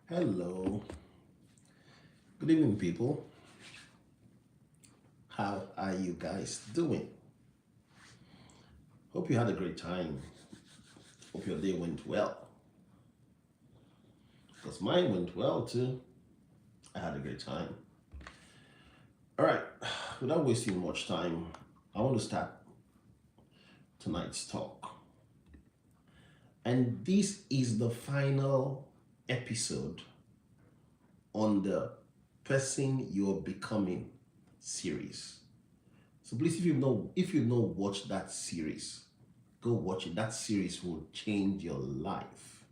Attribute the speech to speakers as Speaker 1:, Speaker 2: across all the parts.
Speaker 1: Hello. Good evening, people. How are you guys doing? Hope you had a great time. Hope your day went well. Because mine went well too. I had a great time. All right. Without wasting much time, I want to start tonight's talk. And this is the final episode on the person you're becoming series. So please, if you've not watched that series, go watch it. That series will change your life.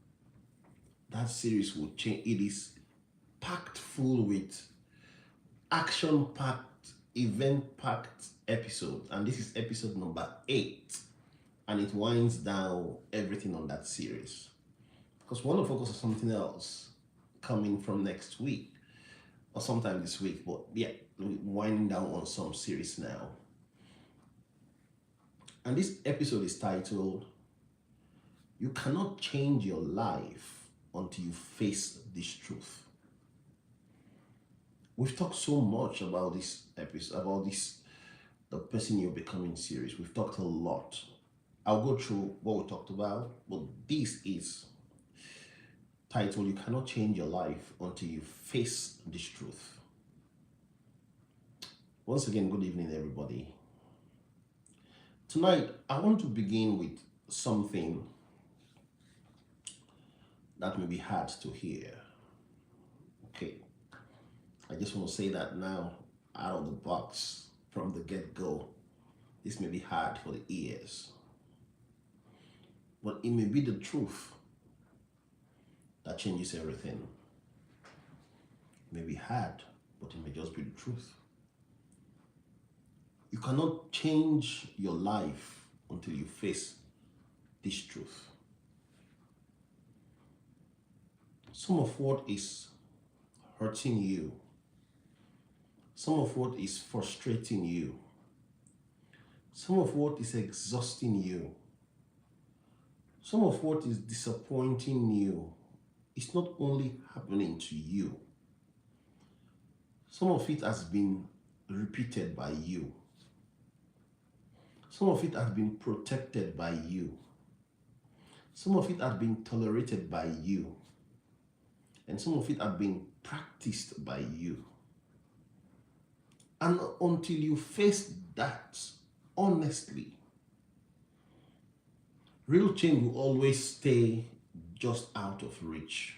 Speaker 1: That series will change. It is packed full with action packed, event packed episodes. And this is episode number 8. And it winds down everything on that series. Because we want to focus on something else coming from next week or sometime this week. But yeah, we're winding down on some series now. And this episode is titled You Cannot Change Your Life Until You Face This Truth. We've talked so much about this episode, about this, the person you're becoming series. We've talked a lot. I'll go through what we talked about, but this is titled You Cannot Change Your Life Until You Face This Truth. Once again, good evening, everybody. Tonight, I want to begin with something that may be hard to hear. Okay, I just want to say that now, out of the box, from the get-go. This may be hard for the ears, but it may be the truth that changes everything. It may be hard, but it may just be the truth. You cannot change your life until you face this truth. Some of what is hurting you, some of what is frustrating you, some of what is exhausting you, some of what is disappointing you, it's not only happening to you. Some of it has been repeated by you. Some of it has been protected by you. Some of it has been tolerated by you. And some of it has been practiced by you. And until you face that honestly, real change will always stay just out of reach.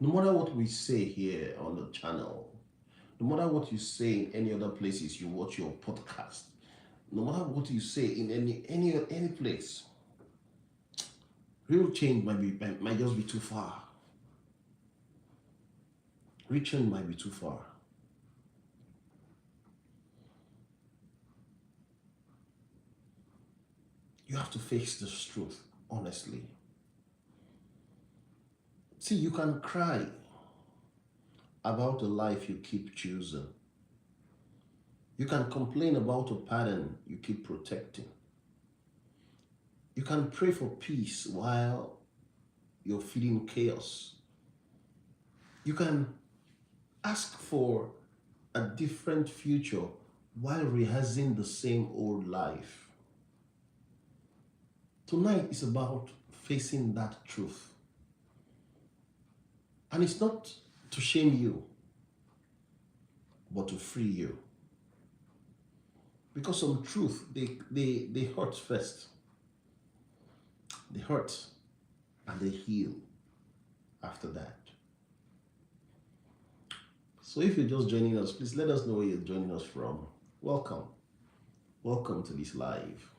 Speaker 1: No matter what we say here on the channel, no matter what you say in any other places you watch your podcast, no matter what you say in any place, real change might just be too far. Real change might be too far. You have to face this truth honestly. See, you can cry about the life you keep choosing. You can complain about a pattern you keep protecting. You can pray for peace while you're feeling chaos. You can ask for a different future while rehearsing the same old life. Tonight is about facing that truth. And it's not to shame you, but to free you. Because some truth, they hurt first. They hurt and they heal after that. So if you're just joining us, please let us know where you're joining us from. Welcome. Welcome to this live.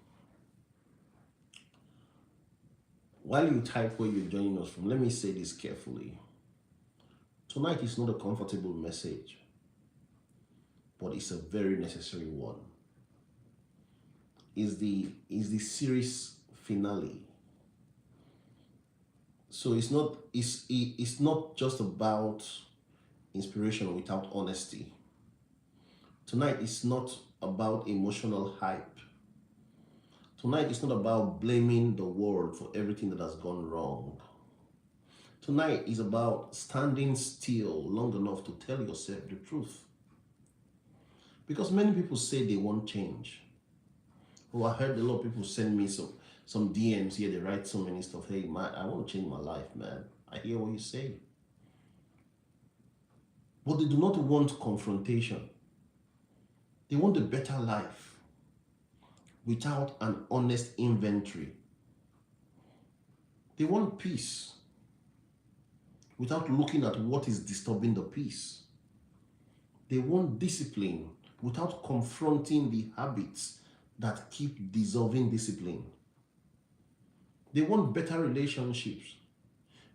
Speaker 1: While you type where you're joining us from, let me say this carefully. Tonight is not a comfortable message, but it's a very necessary one. Is the series finale. So it's not just about inspiration without honesty. Tonight is not about emotional hype. Tonight is not about blaming the world for everything that has gone wrong. Tonight is about standing still long enough to tell yourself the truth. Because many people say they want change. Oh, I heard a lot of people send me some DMs here. They write so many stuff. Hey, I want to change my life, man. I hear what you say. But they do not want confrontation. They want a better life without an honest inventory. They want peace without looking at what is disturbing the peace. They want discipline without confronting the habits that keep dissolving discipline. They want better relationships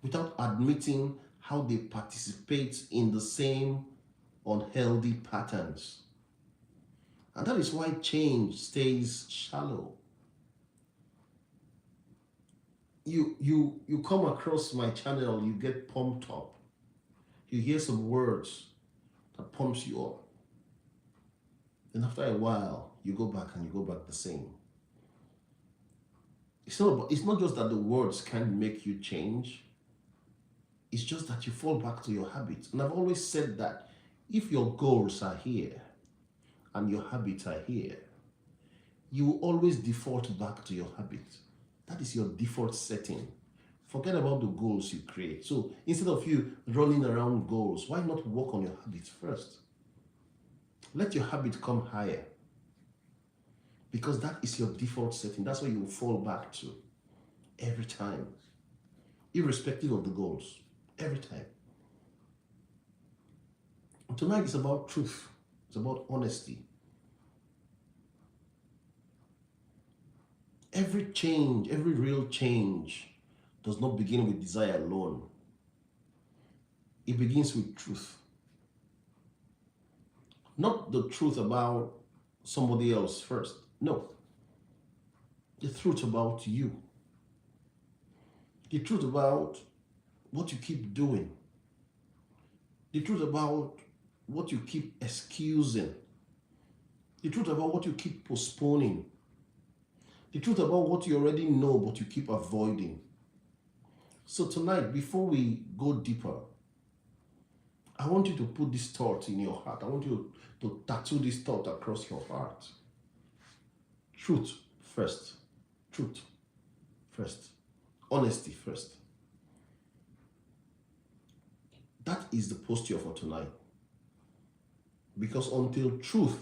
Speaker 1: without admitting how they participate in the same unhealthy patterns. And that is why change stays shallow. You come across my channel, you get pumped up. You hear some words that pumps you up. Then after a while, you go back and you go back the same. It's not just that the words can't make you change. It's just that you fall back to your habits. And I've always said that if your goals are here and your habits are here, you will always default back to your habits. That is your default setting. Forget about the goals you create. So instead of you running around goals, why not work on your habits first? Let your habit come higher. Because that is your default setting. That's what you will fall back to every time. Irrespective of the goals. Every time. And tonight is about truth. It's about honesty. Every change, every real change does not begin with desire alone. It begins with truth. Not the truth about somebody else first. No. The truth about you. The truth about what you keep doing. The truth about what you keep excusing. The truth about what you keep postponing. The truth about what you already know but you keep avoiding. So tonight, before we go deeper, I want you to put this thought in your heart. I want you to tattoo this thought across your heart. Truth first. Truth first. Honesty first. That is the posture for tonight. Because until truth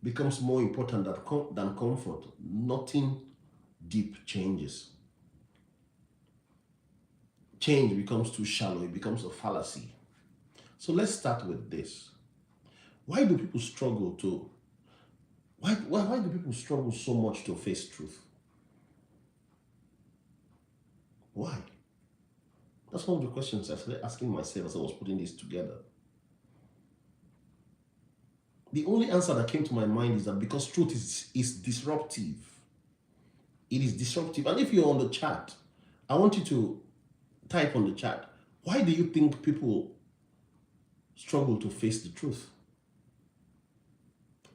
Speaker 1: becomes more important than comfort, nothing deep changes. Change becomes too shallow. It becomes a fallacy. So let's start with this. Why do people struggle to why do people struggle so much to face truth? Why? That's one of the questions I started asking myself as I was putting this together. The only answer that came to my mind is that because truth is disruptive. It is disruptive. And if you're on the chat, I want you to type on the chat, why do you think people struggle to face the truth?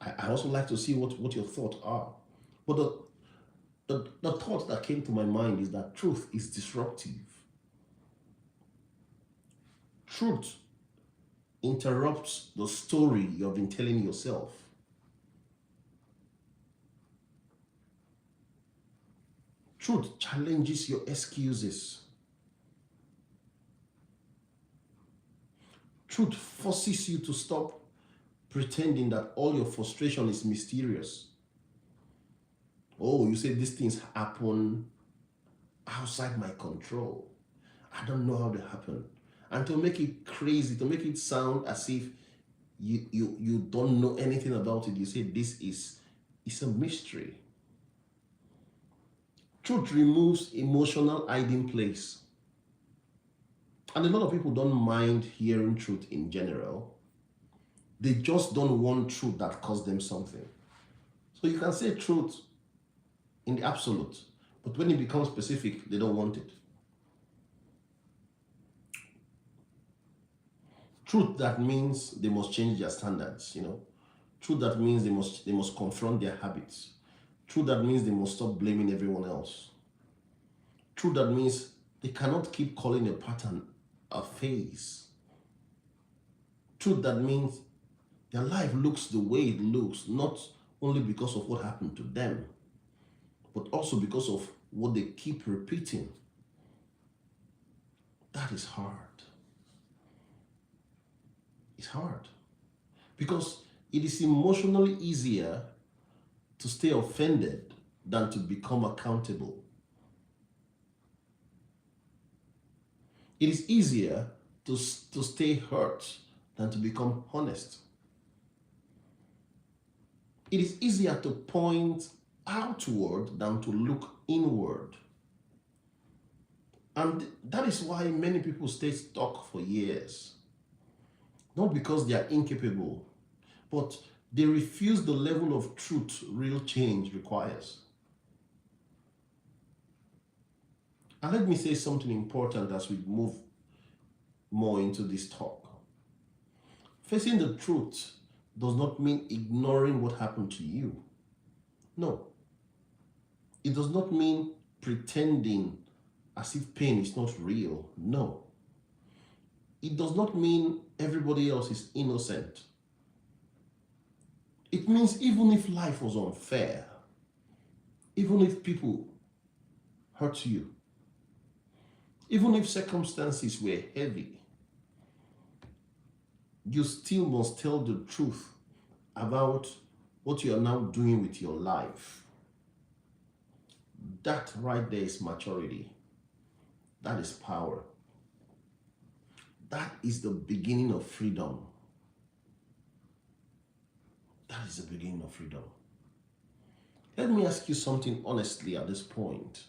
Speaker 1: I also like to see what your thoughts are. But the thought that came to my mind is that truth is disruptive. Truth interrupts the story you've been telling yourself. Truth challenges your excuses. Truth forces you to stop pretending that all your frustration is mysterious. Oh, you say these things happen outside my control. I don't know how they happen. And to make it crazy, to make it sound as if you don't know anything about it, you say it's a mystery. Truth removes emotional hiding place. And a lot of people don't mind hearing truth in general. They just don't want truth that costs them something. So you can say truth in the absolute, but when it becomes specific, they don't want it. Truth that means they must change their standards, Truth that means they must confront their habits. Truth that means they must stop blaming everyone else. Truth that means They cannot keep calling a pattern a phase. Truth that means their life looks the way it looks, not only because of what happened to them, but also because of what they keep repeating. That is hard. It's hard because it is emotionally easier to stay offended than to become accountable. It is easier to stay hurt than to become honest. It is easier to point outward than to look inward. And that is why many people stay stuck for years. Not because they are incapable, but they refuse the level of truth real change requires. And let me say something important as we move more into this talk. Facing the truth does not mean ignoring what happened to you. No. It does not mean pretending as if pain is not real. No. It does not mean everybody else is innocent. It means even if life was unfair, even if people hurt you, even if circumstances were heavy, you still must tell the truth about what you are now doing with your life. That right there is maturity. That is power. That is the beginning of freedom. That is the beginning of freedom. Let me ask you something honestly at this point.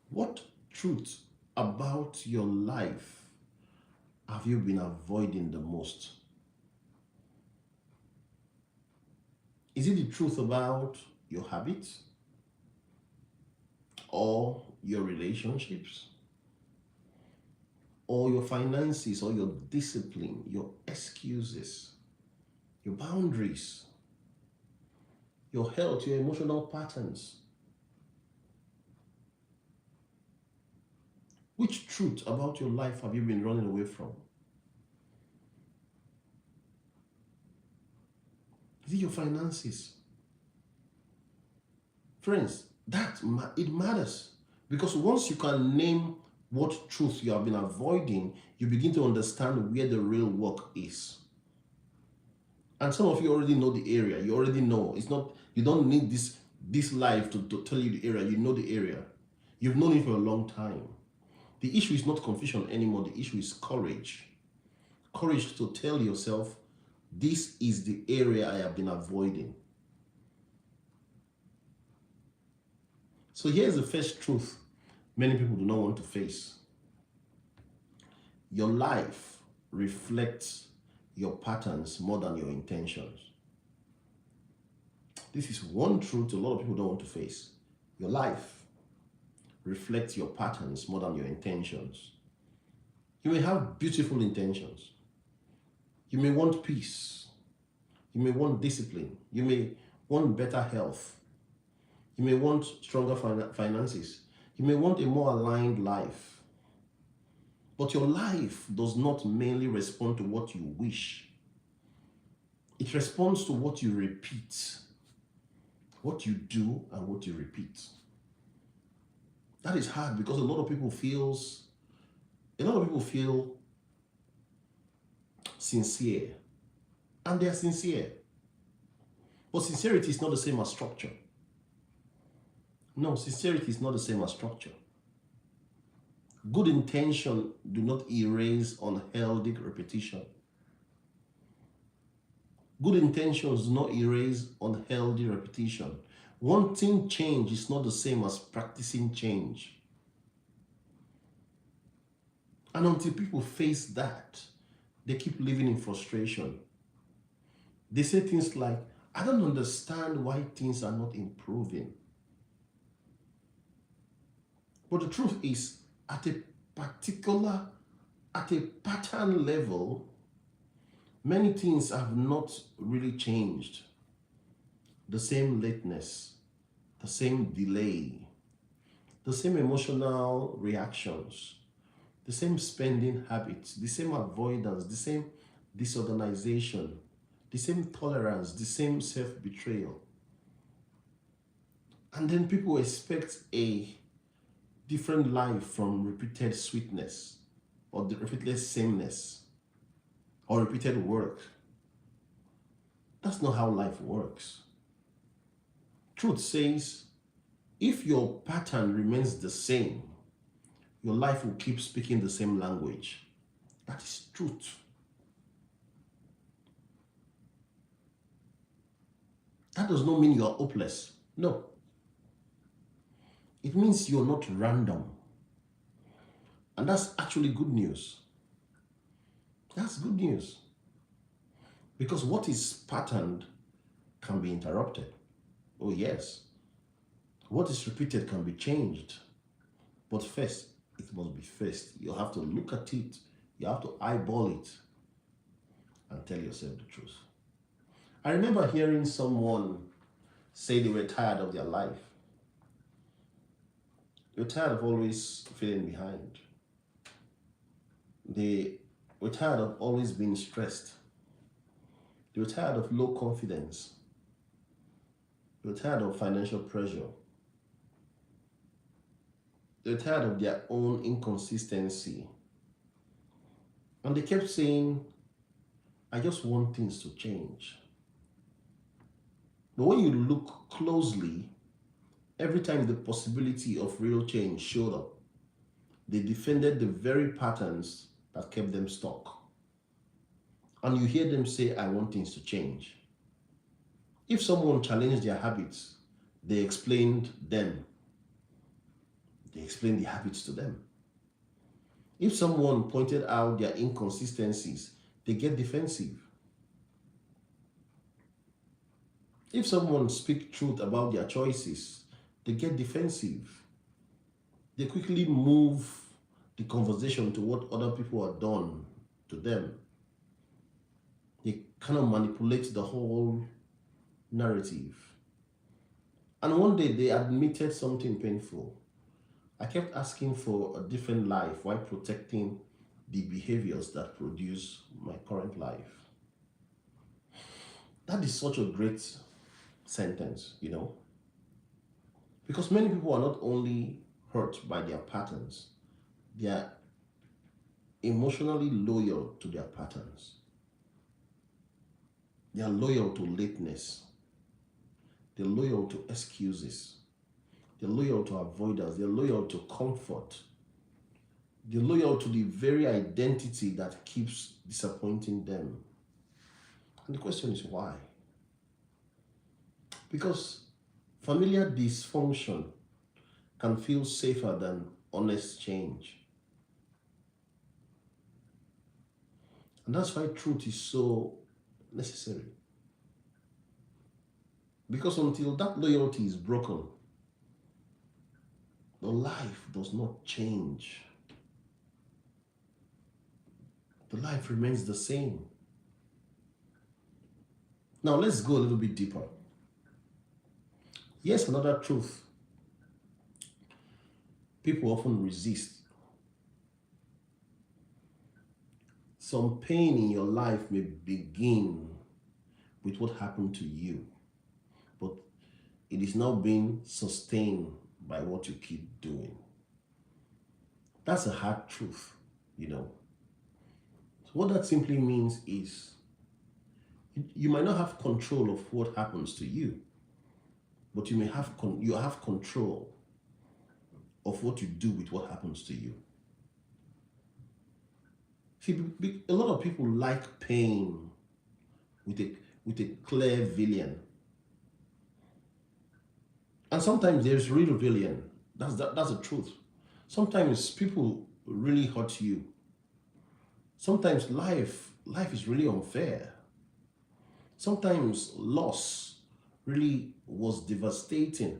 Speaker 1: What truth about your life have you been avoiding the most? Is it the truth about your habits or your relationships or your finances or your discipline, your excuses, your boundaries, your health, your emotional patterns? Which truth about your life have you been running away from? Is it your finances? Friends, it matters, because once you can name what truth you have been avoiding, you begin to understand where the real work is. And some of you already know the area. You already know. It's not, you don't need this life to tell you the area. You know the area. You've known it for a long time. The issue is not confusion anymore. The issue is courage. Courage to tell yourself, this is the area I have been avoiding. So here's the first truth many people do not want to face. Your life reflects your patterns more than your intentions. This is one truth a lot of people don't want to face. Your life reflects your patterns more than your intentions. You may have beautiful intentions. You may want peace. You may want discipline. You may want better health. You may want stronger finances. You may want a more aligned life. But your life does not mainly respond to what you wish. It responds to what you repeat. What you do and what you repeat. That is hard because a lot of people feel sincere. And they are sincere. But sincerity is not the same as structure. No, sincerity is not the same as structure. Good intention do not erase unhealthy repetition. Good intentions do not erase unhealthy repetition. Wanting change is not the same as practicing change. And until people face that, they keep living in frustration. They say things like, I don't understand why things are not improving. But the truth is, at a pattern level, many things have not really changed. The same lateness, the same delay, the same emotional reactions, the same spending habits, the same avoidance, the same disorganization, the same tolerance, the same self betrayal. And then people expect a different life from repeated sweetness or the repeated sameness or repeated work. That's not how life works. Truth says if your pattern remains the same, your life will keep speaking the same language. That is truth. That does not mean you are hopeless. No. It means you're not random. And that's actually good news. That's good news. Because what is patterned can be interrupted. Oh, yes. What is repeated can be changed. But first, it must be first. You have to look at it, you have to eyeball it, and tell yourself the truth. I remember hearing someone say they were tired of their life. They were tired of always feeling behind. They were tired of always being stressed. They were tired of low confidence. They were tired of financial pressure. They were tired of their own inconsistency. And they kept saying, I just want things to change. But when you look closely, every time the possibility of real change showed up, they defended the very patterns that kept them stuck. And you hear them say, I want things to change. If someone challenged their habits, they explained them. They explained the habits to them. If someone pointed out their inconsistencies, they get defensive. If someone speaks truth about their choices, they get defensive. They quickly move the conversation to what other people have done to them. They kind of manipulate the whole narrative. And one day they admitted something painful. I kept asking for a different life while protecting the behaviors that produce my current life. That is such a great sentence, because many people are not only hurt by their patterns, they are emotionally loyal to their patterns. They are loyal to lateness. They're loyal to excuses. They're loyal to avoidance. They're loyal to comfort. They're loyal to the very identity that keeps disappointing them. And the question is why? Because familiar dysfunction can feel safer than honest change. And that's why truth is so necessary. Because until that loyalty is broken, the life does not change. The life remains the same. Now let's go a little bit deeper. Here's another truth people often resist. Some pain in your life may begin with what happened to you, but it is now being sustained by what you keep doing. That's a hard truth, So what that simply means is you might not have control of what happens to you, but you have control of what you do with what happens to you. See, a lot of people like pain with a clear villain. And sometimes there's real villain. That's the truth. Sometimes people really hurt you. Sometimes life is really unfair. Sometimes loss really was devastating.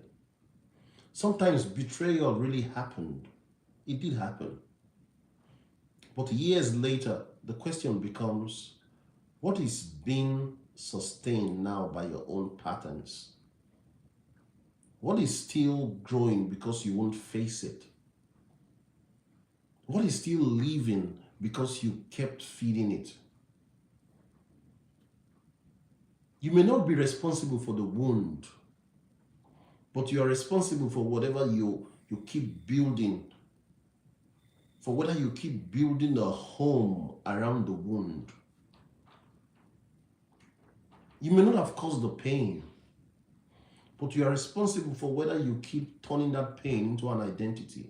Speaker 1: Sometimes betrayal really happened. It did happen. But years later, the question becomes, what is being sustained now by your own patterns? What is still growing because you won't face it? What is still living because you kept feeding it? You may not be responsible for the wound, but you are responsible for whatever you keep building, for whether you keep building a home around the wound. You may not have caused the pain, but you are responsible for whether you keep turning that pain into an identity.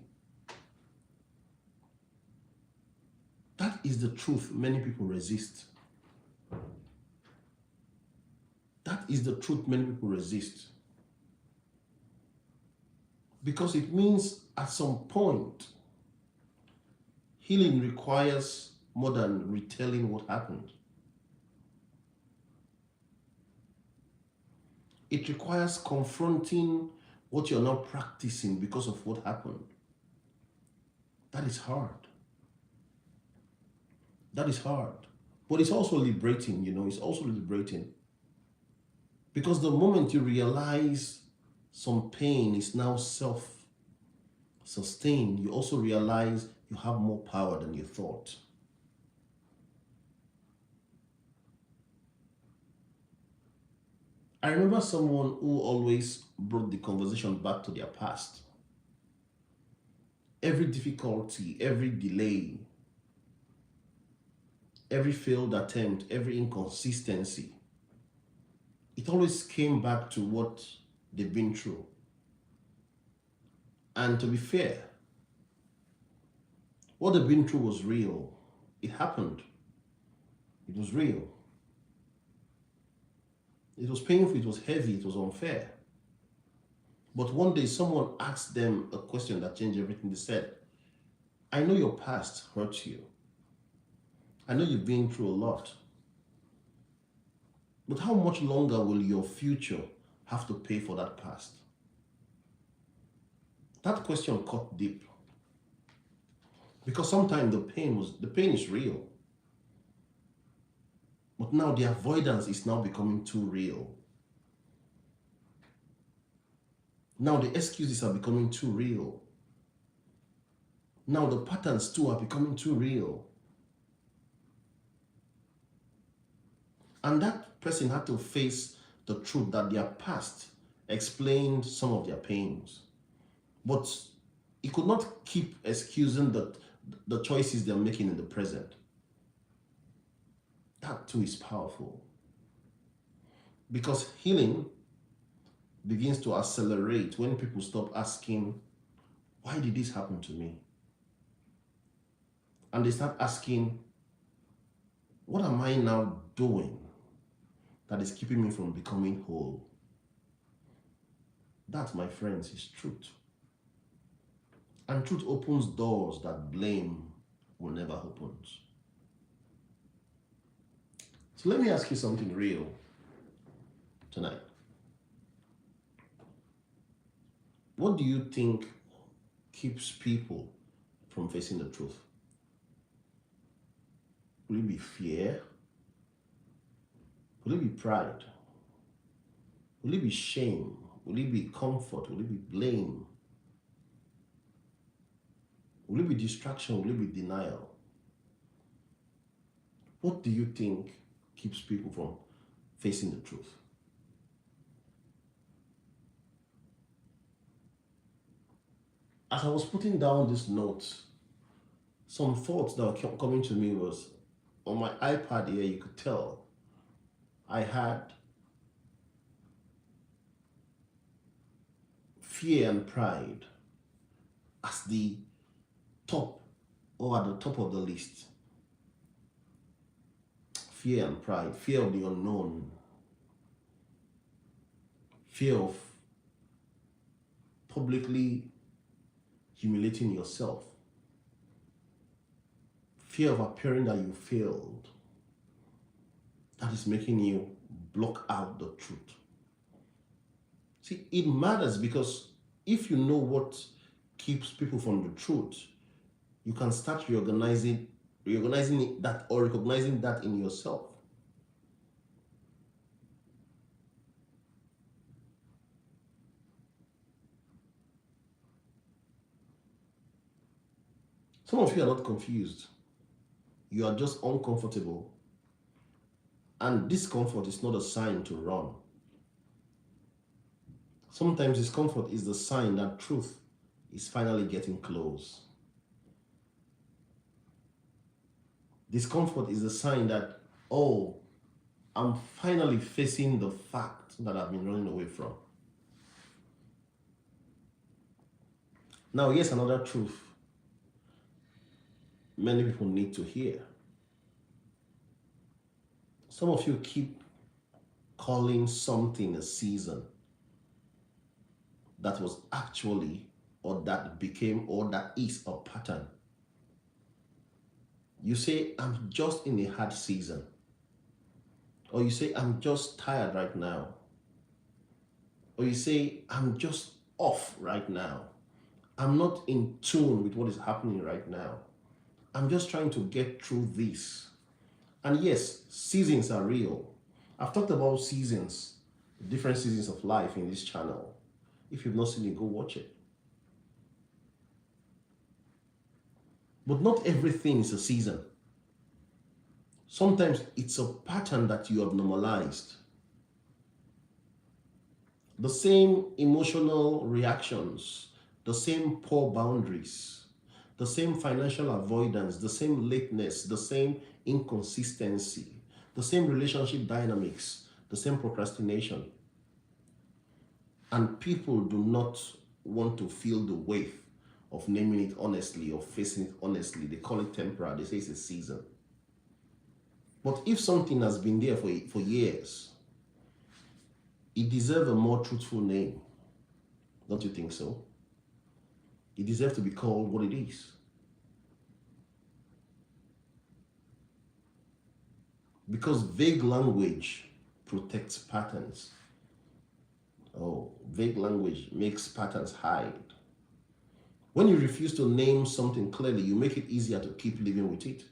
Speaker 1: That is the truth many people resist. That is the truth many people resist. Because it means at some point, healing requires more than retelling what happened. It requires confronting what you're not practicing because of what happened. That is hard. That is hard. But it's also liberating, it's also liberating. Because the moment you realize some pain is now self-sustained, you also realize you have more power than you thought. I remember someone who always brought the conversation back to their past. Every difficulty, every delay, every failed attempt, every inconsistency, it always came back to what they've been through. And to be fair, what they've been through was real. It happened. It was real. It was painful, it was heavy, it was unfair. But one day someone asked them a question that changed everything. They said, I know your past hurt you. I know you've been through a lot. But how much longer will your future have to pay for that past? That question cut deep. Because sometimes the pain is real. But now the avoidance is now becoming too real. Now the excuses are becoming too real. Now the patterns too are becoming too real. And that person had to face the truth that their past explained some of their pains. But it could not keep excusing the choices they're making in the present. That too is powerful. Because healing begins to accelerate when people stop asking, why did this happen to me? And they start asking, what am I now doing that is keeping me from becoming whole? That, my friends, is truth. And truth opens doors that blame will never open. So let me ask you something real tonight. What do you think keeps people from facing the truth? Will it be fear? Will it be pride? Will it be shame? Will it be comfort? Will it be blame? Will it be distraction? Will it be denial? What do you think keeps people from facing the truth? As I was putting down these notes, some thoughts that were coming to me was, on my iPad here, you could tell I had fear and pride as the top or at the top of the list. Fear and pride, fear of the unknown, fear of publicly humiliating yourself, fear of appearing that you failed. That is making you block out the truth. See, it matters because if you know what keeps people from the truth, you can start reorganizing that or recognizing that in yourself. Some of you are not confused. You are just uncomfortable. And discomfort is not a sign to run. Sometimes discomfort is the sign that truth is finally getting close. Discomfort is the sign that, oh, I'm finally facing the fact that I've been running away from. Now, here's another truth many people need to hear. Some of you keep calling something a season that was actually, or that became, or that is a pattern. You say, I'm just in a hard season. Or you say, I'm just tired right now. Or you say, I'm just off right now. I'm not in tune with what is happening right now. I'm just trying to get through this. And yes, seasons are real. I've talked about seasons, different seasons of life in this channel. If you've not seen it, go watch it. But not everything is a season. Sometimes it's a pattern that you have normalized. The same emotional reactions, the same poor boundaries, the same financial avoidance, the same lateness, the same inconsistency, the same relationship dynamics, the same procrastination. And people do not want to feel the weight of naming it honestly or facing it honestly. They call it temporary. They say it's a season. But if something has been there for years, it deserves a more truthful name. Don't you think so? It deserves to be called what it is. Because vague language protects patterns. Oh, vague language makes patterns hide. When you refuse to name something clearly, you make it easier to keep living with it.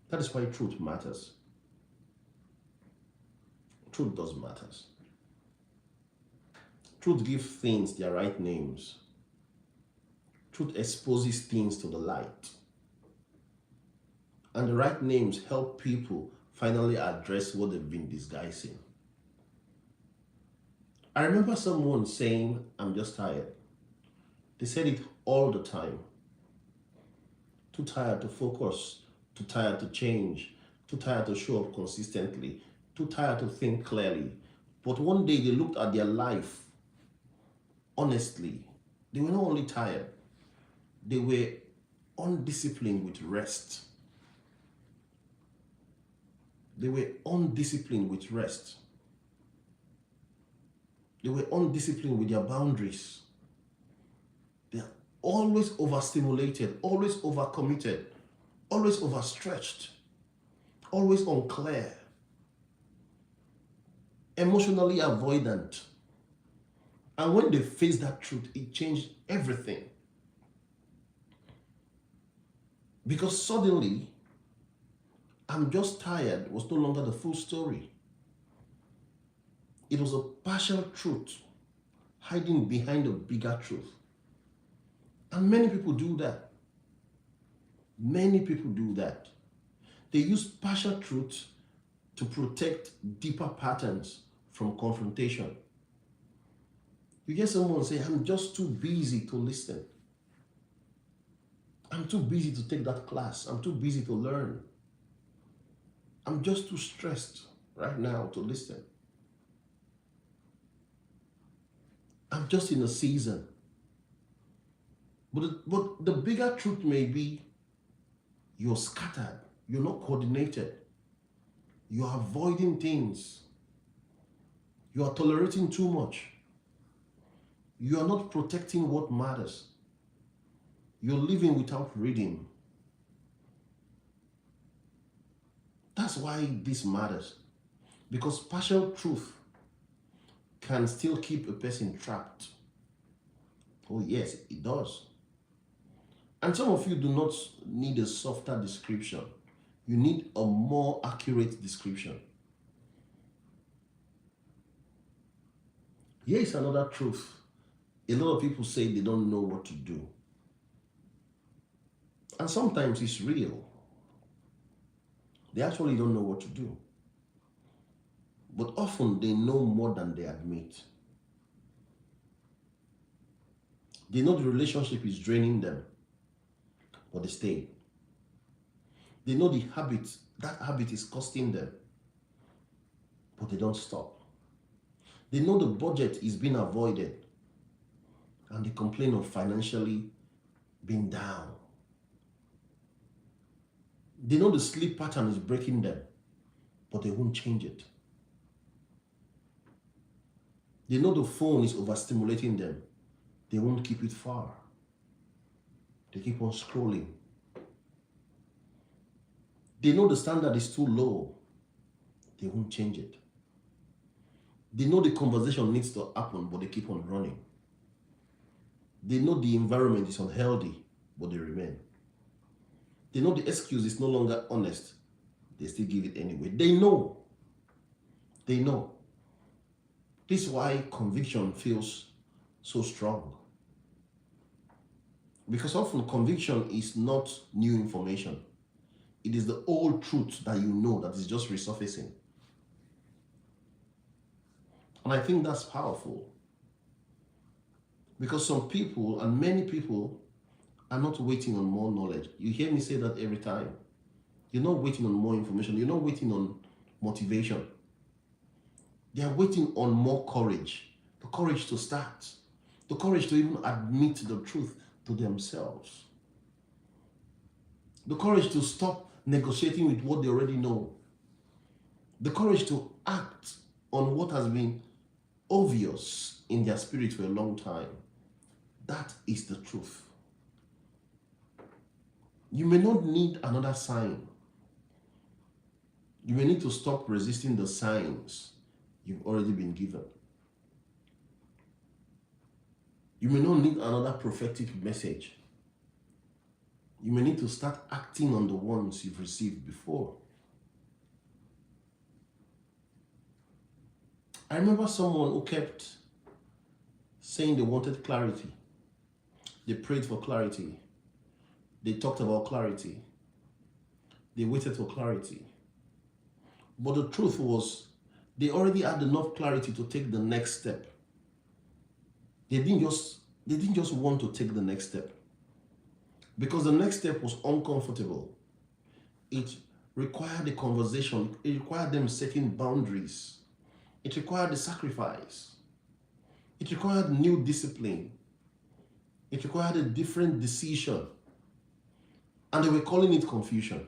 Speaker 1: That is why truth matters. Truth does matter. Truth gives things their right names. Truth exposes things to the light. And the right names help people finally address what they've been disguising. I remember someone saying, I'm just tired. They said it all the time. Too tired to focus, too tired to change, too tired to show up consistently, too tired to think clearly. But one day they looked at their life honestly. They were not only tired, they were undisciplined with rest. They were undisciplined with rest. They were undisciplined with their boundaries. They are always overstimulated, always overcommitted, always overstretched, always unclear, emotionally avoidant. And when they faced that truth, it changed everything. Because suddenly, I'm just tired was no longer the full story. It was a partial truth hiding behind a bigger truth. And many people do that. Many people do that. They use partial truth to protect deeper patterns from confrontation. You hear someone say, I'm just too busy to listen. I'm too busy to take that class. I'm too busy to learn. I'm just too stressed right now to listen. I'm just in a season. But the bigger truth may be you're scattered. You're not coordinated. You're avoiding things. You are tolerating too much. You are not protecting what matters. You're living without reading. That's why this matters. Because partial truth can still keep a person trapped. Oh yes, it does. And some of you do not need a softer description. You need a more accurate description. Here is another truth A lot of people say they don't know what to do. And sometimes it's real. They actually don't know what to do. But often they know more than they admit. They know the relationship is draining them, but they stay. They know the habit, that habit is costing them, but they don't stop. They know the budget is being avoided, and they complain of financially being down. They know the sleep pattern is breaking them, but they won't change it. They know the phone is overstimulating them. They won't keep it far. They keep on scrolling. They know the standard is too low. They won't change it. They know the conversation needs to happen, but they keep on running. They know the environment is unhealthy, but they remain. They know the excuse is no longer honest. They still give it anyway. They know. They know. This is why conviction feels so strong. Because often conviction is not new information. It is the old truth that you know that is just resurfacing. And I think that's powerful. Because some people, and many people, are not waiting on more knowledge. You hear me say that every time. You're not waiting on more information. You're not waiting on motivation. They are waiting on more courage. The courage to start. The courage to even admit the truth to themselves. The courage to stop negotiating with what they already know. The courage to act on what has been obvious in their spirit for a long time. That is the truth. You may not need another sign. You may need to stop resisting the signs you've already been given. You may not need another prophetic message. You may need to start acting on the ones you've received before. I remember someone who kept saying they wanted clarity. They prayed for clarity. They talked about clarity. They waited for clarity. But the truth was, they already had enough clarity to take the next step. They didn't just want to take the next step. Because the next step was uncomfortable. It required a conversation. It required them setting boundaries. It required a sacrifice. It required new discipline. It required a different decision. And they were calling it confusion.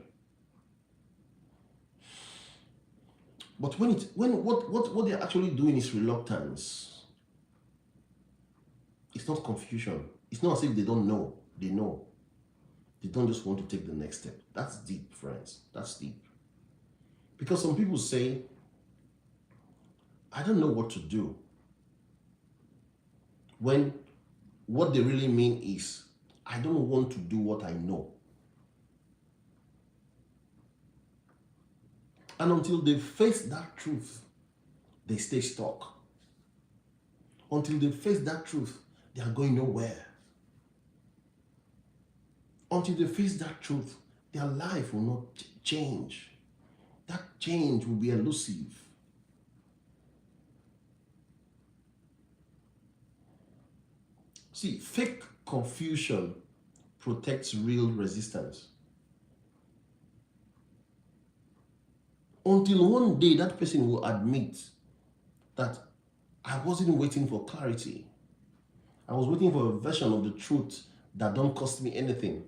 Speaker 1: But what they're actually doing is reluctance. It's not confusion. It's not as if they don't know. They know. They don't just want to take the next step. That's deep, friends. That's deep. Because some people say, I don't know what to do. When what they really mean is, I don't want to do what I know. And until they face that truth, they stay stuck. Until they face that truth, they are going nowhere. Until they face that truth, their life will not change. That change will be elusive. See, fake confusion protects real resistance. Until one day that person will admit that I wasn't waiting for clarity. I was waiting for a version of the truth that don't cost me anything.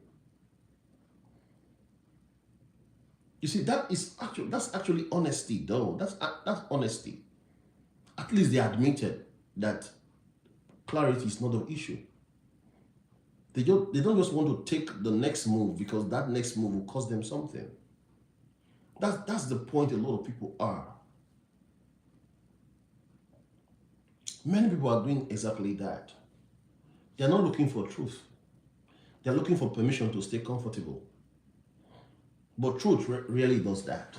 Speaker 1: You see, that's actually honesty, though. That's honesty. At least they admitted that clarity is not an issue. They don't just want to take the next move because that next move will cost them something. That's the point a lot of people are. Many people are doing exactly that. They're not looking for truth. They're looking for permission to stay comfortable. But truth really does that.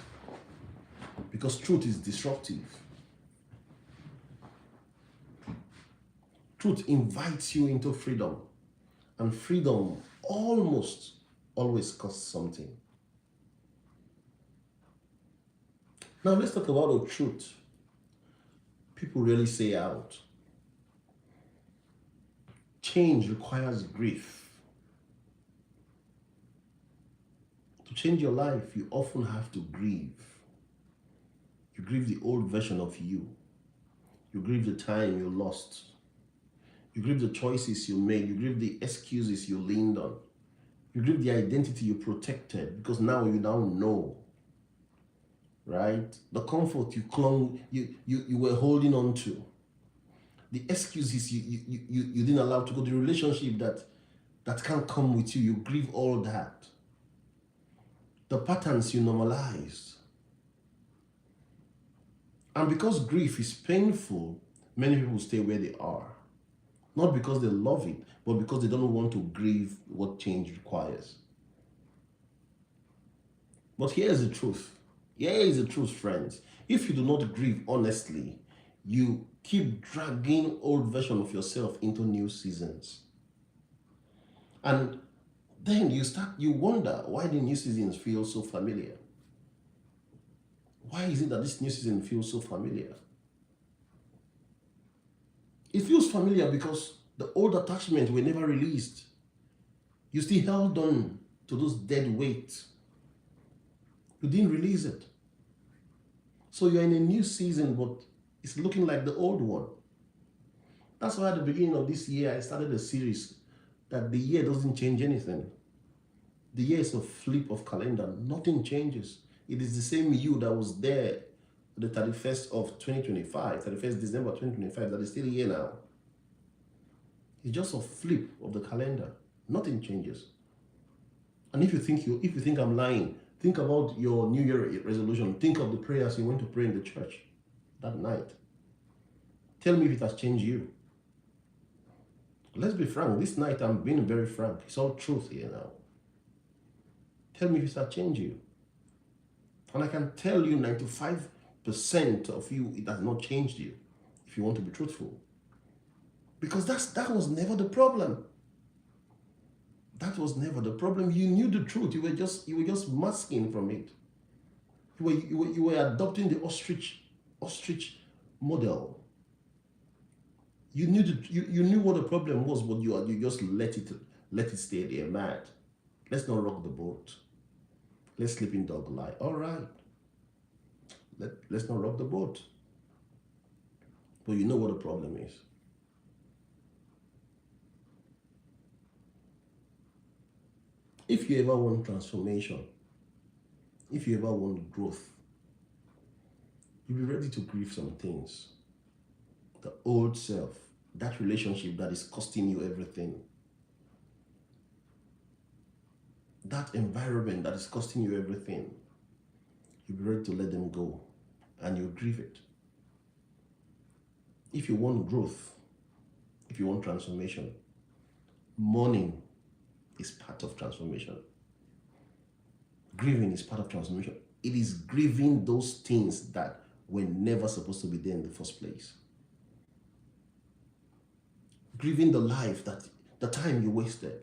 Speaker 1: Because truth is disruptive. Truth invites you into freedom, and freedom almost always costs something. Now let's talk about the truth people really say out. Change requires grief. To change your life, you often have to grieve. You grieve the old version of you. You grieve the time you lost. You grieve the choices you made. You grieve the excuses you leaned on. You grieve the identity you protected because now you now know, right? The comfort you clung, you were holding on to. The excuses you didn't allow to go. The relationship that can't come with you. You grieve all that. The patterns you normalized. And because grief is painful, many people stay where they are. Not because they love it, but because they don't want to grieve what change requires. But here's the truth. Here is the truth, friends. If you do not grieve honestly, you keep dragging old version of yourself into new seasons. And then you wonder why the new seasons feel so familiar. Why is it that this new season feels so familiar? It feels familiar because the old attachments were never released. You still held on to those dead weights. You didn't release it. So you're in a new season, but it's looking like the old one. That's why at the beginning of this year, I started a series that the year doesn't change anything. The year is a flip of calendar. Nothing changes. It is the same you that was there the 31st of 2025, 31st December 2025, that is still here now. It's just a flip of the calendar. Nothing changes. And if you think I'm lying, think about your New Year resolution. Think of the prayers you went to pray in the church that night. Tell me if it has changed you. Let's be frank. This night I'm being very frank. It's all truth here now. Tell me if it has changed you. And I can tell you 95% of you, it has not changed you, if you want to be truthful. Because that was never the problem. That was never the problem. You knew the truth. You were just masking from it. You were adopting the ostrich model. You knew what the problem was, but you just let it stay there, mad. Let's not rock the boat. Let's sleeping dog lie. All right. Let's not rock the boat. But you know what the problem is. If you ever want transformation, if you ever want growth, you'll be ready to grieve some things. The old self, that relationship that is costing you everything. That environment that is costing you everything. You'll be ready to let them go and you'll grieve it. If you want growth, if you want transformation, mourning is part of transformation. Grieving is part of transformation. It is grieving those things that were never supposed to be there in the first place. Grieving the life, the time you wasted.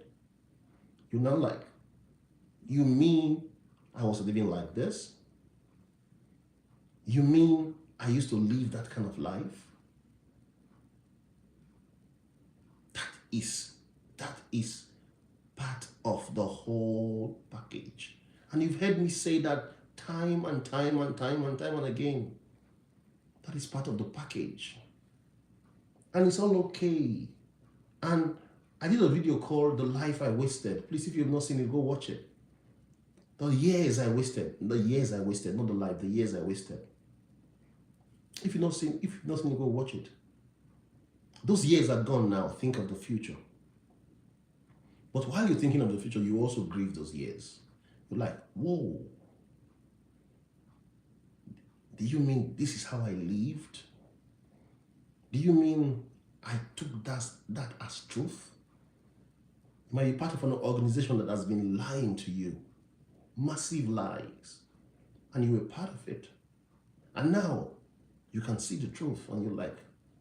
Speaker 1: You're not like, you mean I was living like this? You mean I used to live that kind of life? That is part of the whole package. And you've heard me say that time and time and again. That is part of the package. And it's all okay. And I did a video called The Life I Wasted. Please, if you've not seen it, go watch it. The years I wasted, not the life, the years I wasted. If you've not seen it, go watch it. Those years are gone now. Think of the future. But while you're thinking of the future, you also grieve those years. You're like, whoa. Do you mean this is how I lived? Do you mean I took that as truth? You might be part of an organization that has been lying to you. Massive lies. And you were part of it. And now you can see the truth and you're like,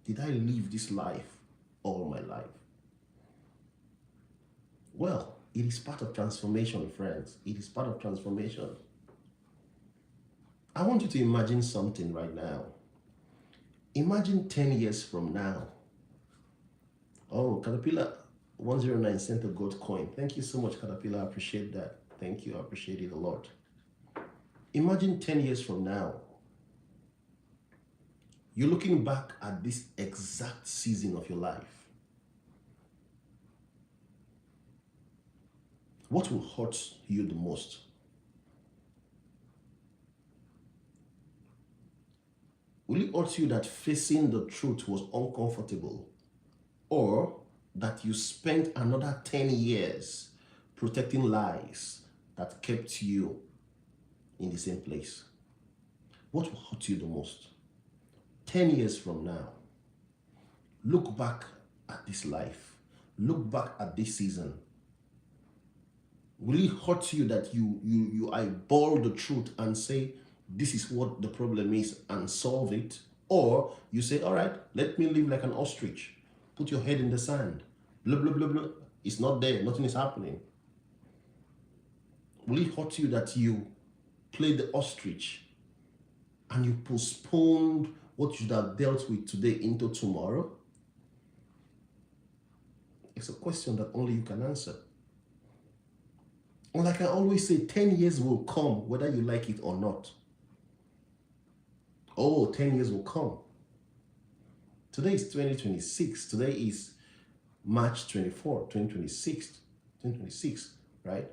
Speaker 1: did I live this life all my life. Well, it is part of transformation, friends. It is part of transformation. I want you to imagine something right now. Imagine 10 years from now. Oh, Caterpillar 109 sent a gold coin. Thank you so much, Caterpillar. I appreciate that. Thank you. I appreciate it a lot. Imagine 10 years from now. You're looking back at this exact season of your life. What will hurt you the most? Will it hurt you that facing the truth was uncomfortable? Or that you spent another 10 years protecting lies that kept you in the same place? What will hurt you the most? 10 years from now, look back at this life. Look back at this season. Will it hurt you that you eyeball the truth and say, this is what the problem is, and solve it? Or you say, all right, let me live like an ostrich. Put your head in the sand. Blah, blah, blah, blah. It's not there. Nothing is happening. Will it hurt you that you played the ostrich and you postponed what you should have dealt with today into tomorrow? It's a question that only you can answer. And like I always say, 10 years will come whether you like it or not. Oh, 10 years will come. Today is 2026. Today is March 24, 2026, right?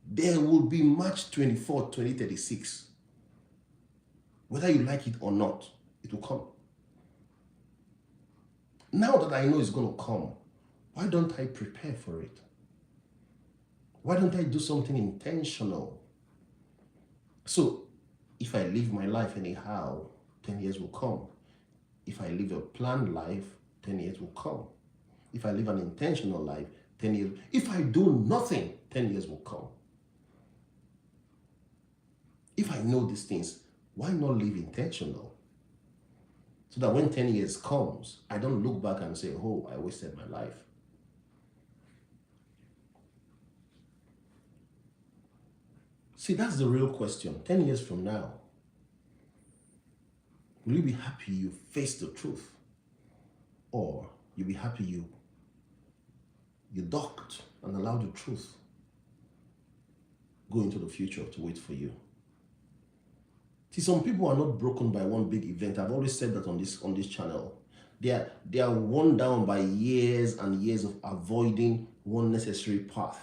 Speaker 1: There will be March 24, 2036. Whether you like it or not, it will come. Now that I know it's going to come, why don't I prepare for it? Why don't I do something intentional? So, if I live my life anyhow, 10 years will come. If I live a planned life, 10 years will come. If I live an intentional life, 10 years. If I do nothing, 10 years will come. If I know these things, why not live intentional? So that when 10 years comes, I don't look back and say, oh, I wasted my life. See, that's the real question. 10 years from now, will you be happy you faced the truth? Or you'll be happy you ducked and allowed the truth go into the future to wait for you? See, some people are not broken by one big event. I've always said that on this channel. They are worn down by years and years of avoiding one necessary path.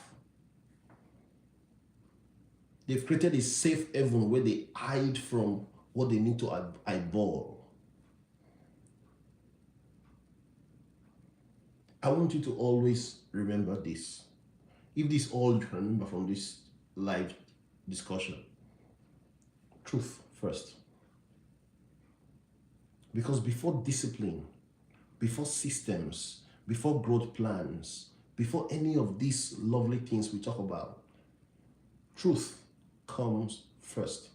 Speaker 1: They've created a safe haven where they hide from what they need to eyeball. I want you to always remember this. If this all you can remember from this live discussion, truth first. Because before discipline, before systems, before growth plans, before any of these lovely things we talk about, truth comes first.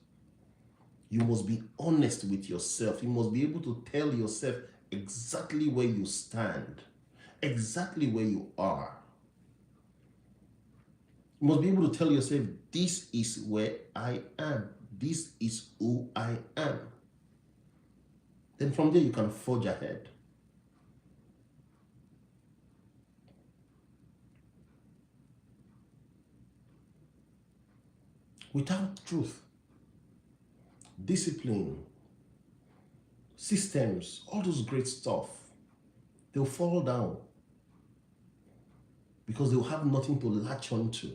Speaker 1: You must be honest with yourself. You must be able to tell yourself exactly where you stand, exactly where you are. You must be able to tell yourself, this is where I am. This is who I am. Then from there you can forge ahead. Without truth, discipline, systems, all those great stuff, they'll fall down because they'll have nothing to latch onto.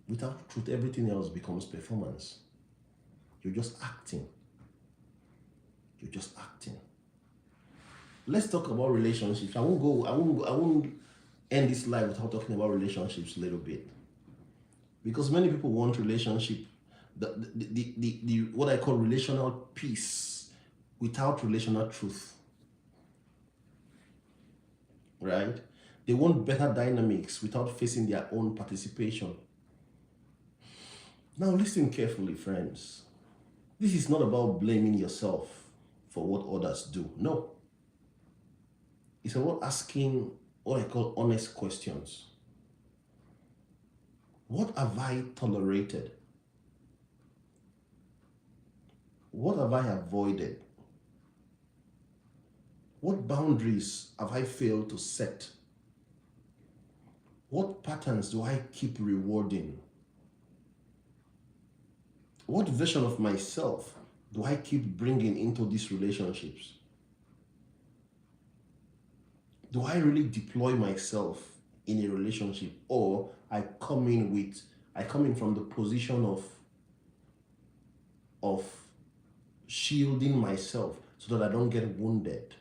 Speaker 1: Without truth, everything else becomes performance. You're just acting. You're just acting. Let's talk about relationships. I won't end this live without talking about relationships a little bit. Because many people want relationship, the what I call relational peace without relational truth. Right? They want better dynamics without facing their own participation. Now listen carefully, friends. This is not about blaming yourself for what others do. No. It's about asking what I call honest questions. What have I tolerated? What have I avoided? What boundaries have I failed to set? What patterns do I keep rewarding? What version of myself do I keep bringing into these relationships? Do I really deploy myself in a relationship, or I come in from the position of shielding myself so that I don't get wounded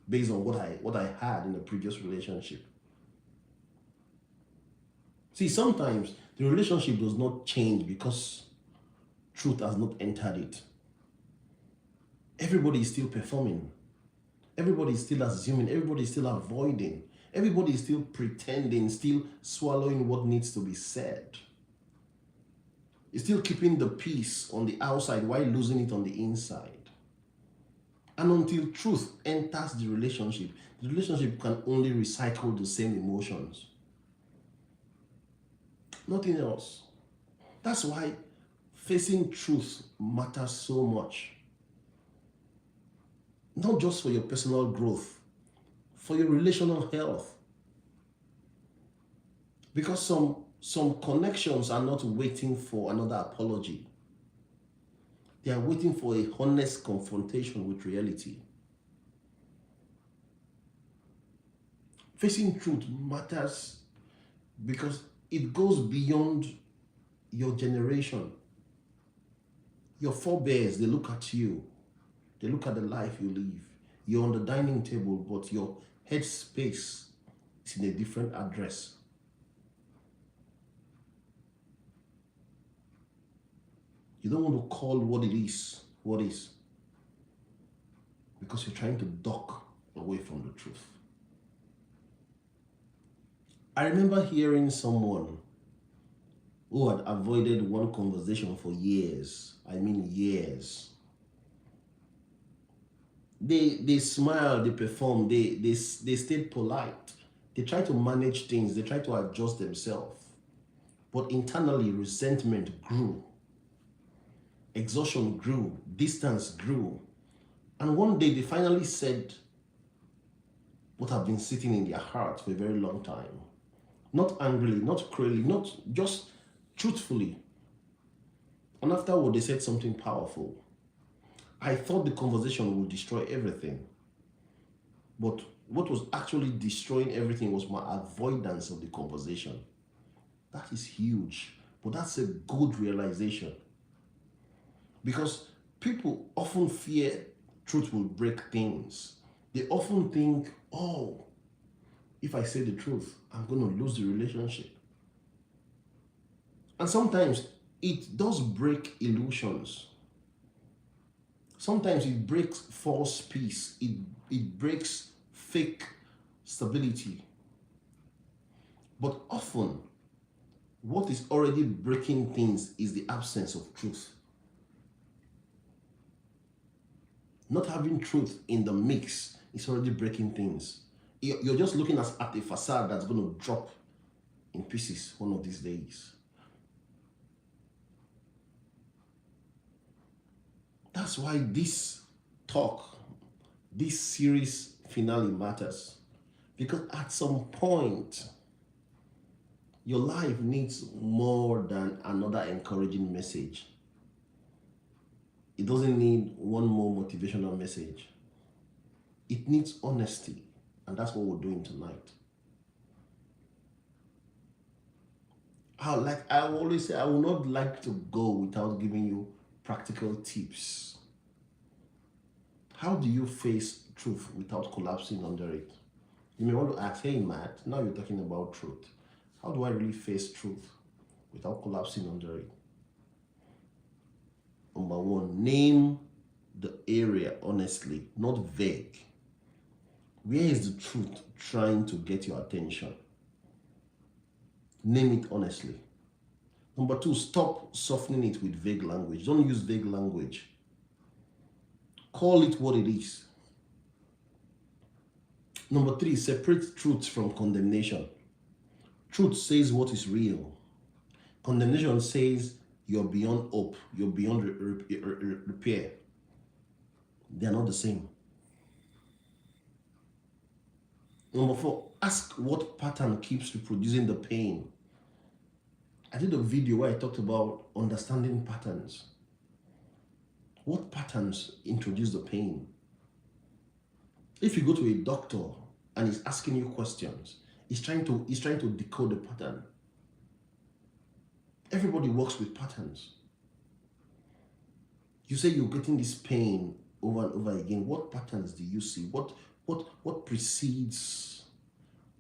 Speaker 1: based on what I had in the previous relationship? See, sometimes the relationship does not change because truth has not entered it. Everybody is still performing. Everybody is still assuming. Everybody is still avoiding. Everybody is still pretending, still swallowing what needs to be said. You're still keeping the peace on the outside while losing it on the inside. And until truth enters the relationship can only recycle the same emotions. Nothing else. That's why facing truth matters so much. Not just for your personal growth, for your relational health. Because some connections are not waiting for another apology. They are waiting for a honest confrontation with reality. Facing truth matters because it goes beyond your generation. Your forebears, they look at you. They look at the life you live. You're on the dining table, but your headspace is in a different address. You don't want to call what it is, what is. Because you're trying to duck away from the truth. I remember hearing someone who had avoided one conversation for years. I mean years. They smiled, they performed, they stayed polite. They tried to manage things, they tried to adjust themselves. But internally, resentment grew. Exhaustion grew, distance grew. And one day they finally said what had been sitting in their heart for a very long time. Not angrily, not cruelly, not just truthfully. And afterward, they said something powerful. I thought the conversation would destroy everything. But what was actually destroying everything was my avoidance of the conversation. That is huge, but that's a good realization. Because people often fear truth will break things. They often think, oh, if I say the truth, I'm going to lose the relationship. And sometimes it does break illusions. Sometimes it breaks false peace. It breaks fake stability. But often, what is already breaking things is the absence of truth. Not having truth in the mix is already breaking things. You're just looking at a facade that's going to drop in pieces one of these days. That's why this talk, this series finale matters. Because at some point, your life needs more than another encouraging message. It doesn't need one more motivational message. It needs honesty. And that's what we're doing tonight. Like I always say, I would not like to go without giving you practical tips. How do you face truth without collapsing under it? You may want to ask, hey Matt, now you're talking about truth. How do I really face truth without collapsing under it? Number one, name the area honestly, not vague. Where is the truth trying to get your attention? Name it honestly. Number two, stop softening it with vague language. Don't use vague language. Call it what it is. Number three, separate truth from condemnation. Truth says what is real. Condemnation says you're beyond hope, you're beyond repair. They are not the same. Number four, ask what pattern keeps reproducing the pain. I did a video where I talked about understanding patterns. What patterns introduce the pain? If you go to a doctor and he's asking you questions, he's trying to decode the pattern. Everybody works with patterns. You say you're getting this pain over and over again. What patterns do you see? What precedes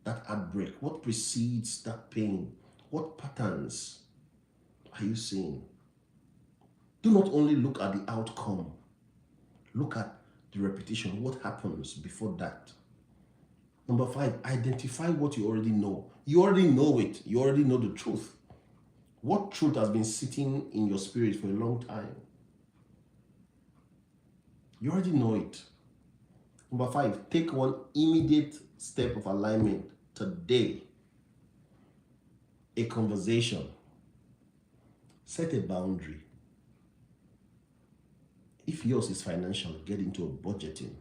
Speaker 1: that outbreak? What precedes that pain? What patterns are you seeing? Do not only look at the outcome. Look at the repetition. What happens before that? Number five, identify what you already know. You already know it. You already know the truth. What truth has been sitting in your spirit for a long time? You already know it. Number five, take one immediate step of alignment today. A conversation. Set a boundary. If yours is financial, get into a budgeting.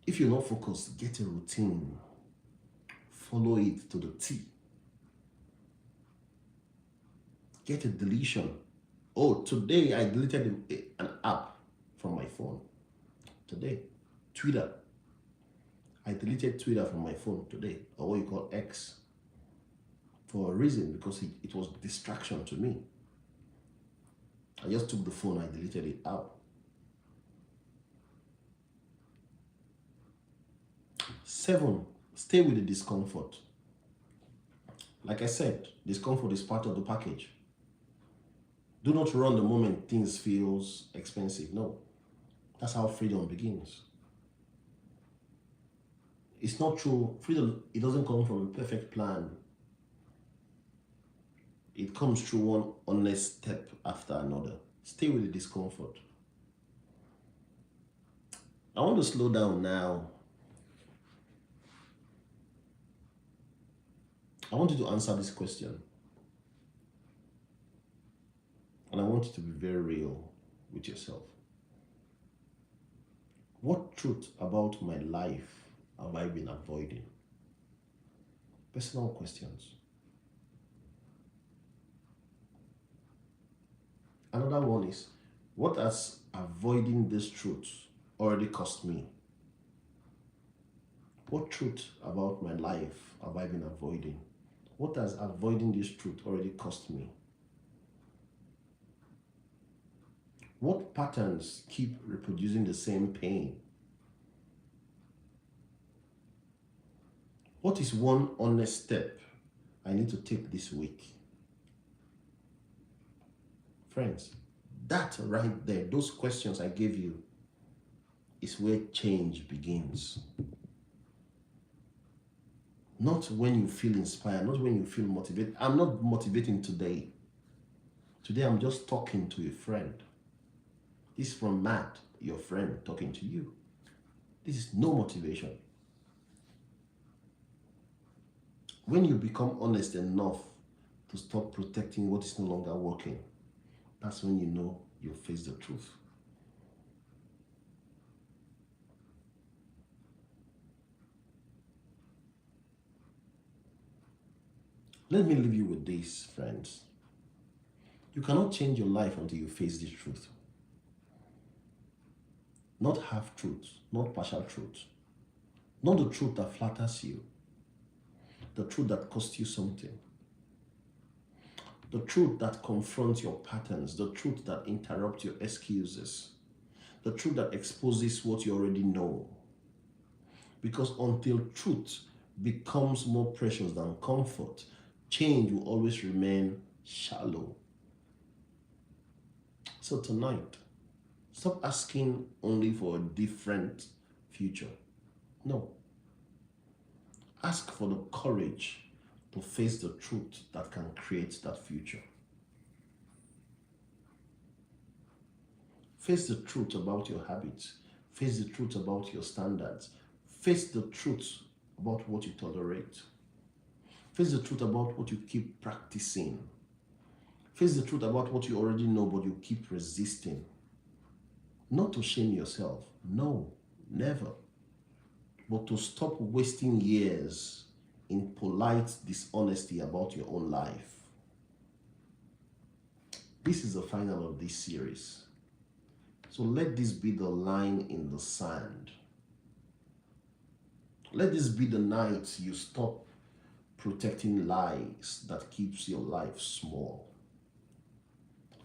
Speaker 1: If you're not focused, get a routine. Follow it to the T. Get a deletion. Oh, today I deleted an app from my phone. Today. Twitter. I deleted Twitter from my phone today, or what you call X, for a reason, because it was distraction to me. I just took the phone, I deleted it out. 7, stay with the discomfort. Like I said, discomfort is part of the package. Do not run the moment things feels expensive. No, that's how freedom begins. It's not true. Freedom, it doesn't come from a perfect plan. It comes through one honest step after another. Stay with the discomfort. I want to slow down now. I want you to answer this question. And I want you to be very real with yourself. What truth about my life have I been avoiding? Personal questions. Another one is, what has avoiding this truth already cost me? What truth about my life have I been avoiding? What has avoiding this truth already cost me? What patterns keep reproducing the same pain? What is one honest step I need to take this week? Friends, that right there, those questions I gave you, is where change begins. Not when you feel inspired, not when you feel motivated. I'm not motivating today. Today I'm just talking to a friend. This is from Matt, your friend, talking to you. This is no motivation. When you become honest enough to stop protecting what is no longer working, that's when you know you'll face the truth. Let me leave you with this, friends. You cannot change your life until you face this truth. Not half truth, not partial truth. Not the truth that flatters you. The truth that costs you something. The truth that confronts your patterns. The truth that interrupts your excuses. The truth that exposes what you already know. Because until truth becomes more precious than comfort, change will always remain shallow. So tonight, stop asking only for a different future. No. Ask for the courage to face the truth that can create that future. Face the truth about your habits. Face the truth about your standards. Face the truth about what you tolerate. Face the truth about what you keep practicing. Face the truth about what you already know but you keep resisting. Not to shame yourself. No, never. But to stop wasting years in polite dishonesty about your own life. This is the final of this series. So let this be the line in the sand. Let this be the night you stop protecting lies that keeps your life small.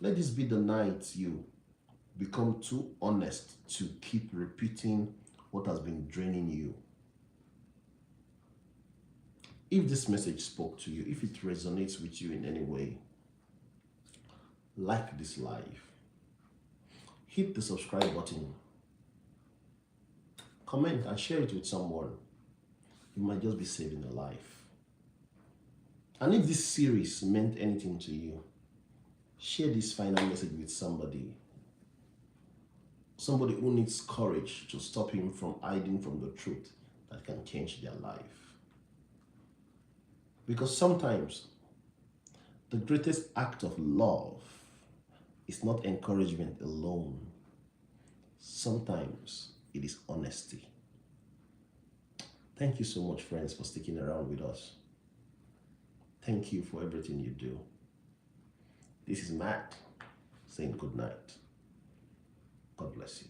Speaker 1: Let this be the night you become too honest to keep repeating what has been draining you. If this message spoke to you, if it resonates with you in any way, like this live, hit the subscribe button, comment and share it with someone. You might just be saving a life. And if this series meant anything to you, share this final message with somebody who needs courage to stop him from hiding from the truth that can change their life. Because sometimes the greatest act of love is not encouragement alone. Sometimes it is honesty. Thank you so much, friends, for sticking around with us. Thank you for everything you do. This is Matt saying good night. God bless you.